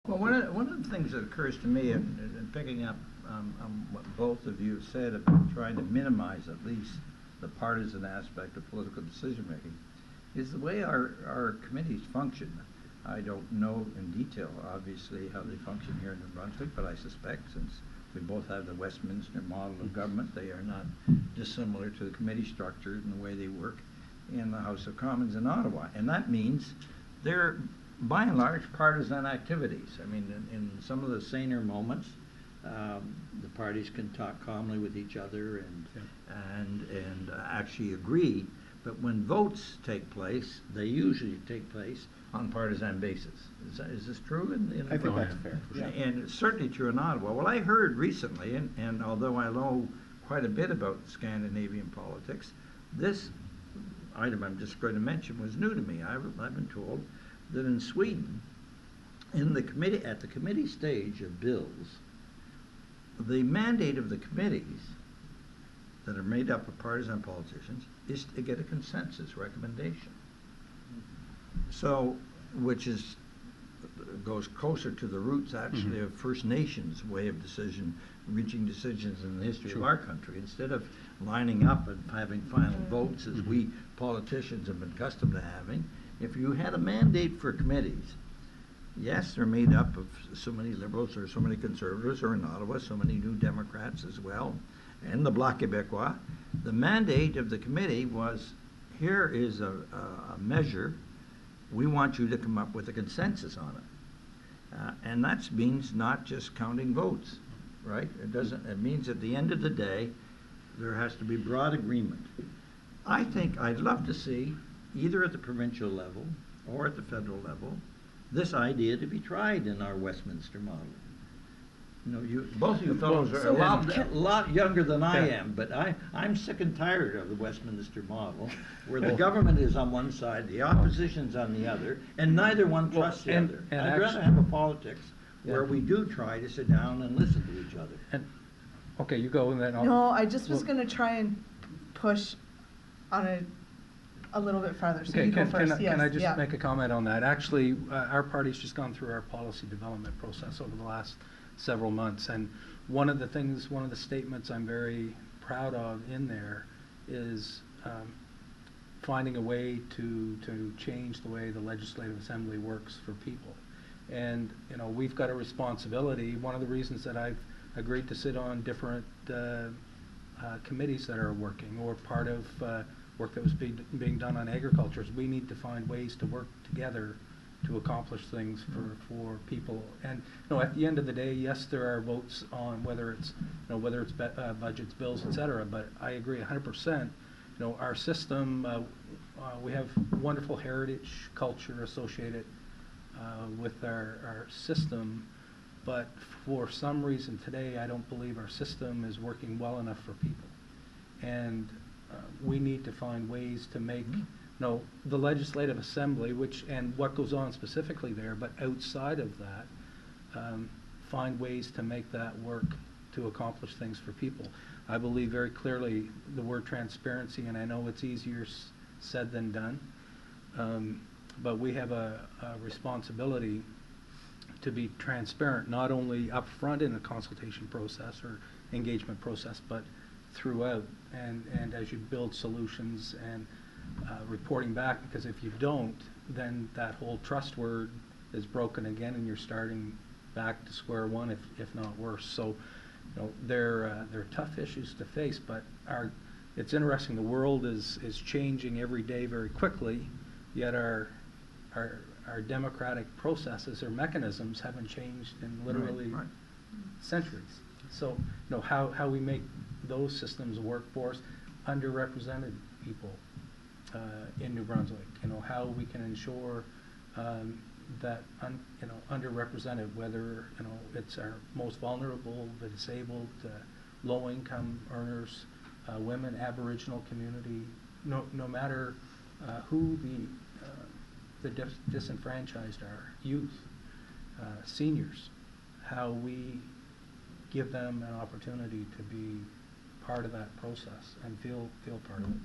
Well, one of the things that occurs to me, in picking up on what both of you said about trying to minimize at least the partisan aspect of political decision making, is the way our committees function. I don't know in detail, obviously, how they function here in New Brunswick, but I suspect, since we both have the Westminster model of government, they are not dissimilar to the committee structure and the way they work in the House of Commons in Ottawa. And that means they're, by and large, partisan activities. I mean, in some of the saner moments, the parties can talk calmly with each other and actually agree. But when votes take place, they usually take place on partisan basis. Is this true? I think that's fair. Yeah. And it's certainly true in Ottawa. Well, I heard recently, and although I know quite a bit about Scandinavian politics, this item I'm just going to mention was new to me. I've been told that in Sweden, in the committee, at the committee stage of bills, the mandate of the committees that are made up of partisan politicians is to get a consensus recommendation. So, which goes closer to the roots actually of First Nations way of reaching decisions in the history of our country. Instead of lining up and having final votes as we politicians have been accustomed to having, if you had a mandate for committees, yes, they're made up of so many Liberals or so many Conservatives, or in Ottawa, so many New Democrats as well, and the Bloc Québécois. The mandate of the committee was, here is a measure, we want you to come up with a consensus on it. And that means not just counting votes, right? It means at the end of the day, there has to be broad agreement. I think I'd love to see, either at the provincial level or at the federal level, this idea to be tried in our Westminster model. You know, both of you fellows are a lot younger than I am, but I'm sick and tired of the Westminster model, where the government is on one side, the opposition's on the other, and neither one trusts the other. I'd rather have a politics where we do try to sit down and listen to each other. And, okay, you go and then I'll... No, I just was going to try and push on it a little bit farther. So okay, you go first. Can I just make a comment on that? Actually, our party's just gone through our policy development process over the last several months, and one of the statements I'm very proud of in there is finding a way to change the way the Legislative Assembly works for people. And you know, we've got a responsibility. One of the reasons that I've agreed to sit on different committees that are working, or part of work that was being done on agriculture, is we need to find ways to work together to accomplish things for people. And you know, at the end of the day, yes, there are votes on whether it's budgets, bills, etc. But I agree 100%. You know, our system, we have wonderful heritage, culture associated with our system, but for some reason today, I don't believe our system is working well enough for people. And we need to find ways to make the Legislative Assembly, and what goes on specifically there, but outside of that, find ways to make that work to accomplish things for people. I believe very clearly the word transparency, and I know it's easier said than done, but we have a responsibility to be transparent, not only up front in the consultation process or engagement process, but throughout, and as you build solutions and reporting back, because if you don't, then that whole trust word is broken again, and you're starting back to square one, if not worse. So, you know, they're tough issues to face, but it's interesting. The world is changing every day very quickly, yet our democratic processes or mechanisms haven't changed in literally centuries. So, you know, how we make those systems work for us, underrepresented people in New Brunswick, you know, how we can ensure that underrepresented, whether it's our most vulnerable, the disabled, low-income earners, women, Aboriginal community, no matter who the disenfranchised are, youth, seniors, how we give them an opportunity to be part of that process and feel part of it.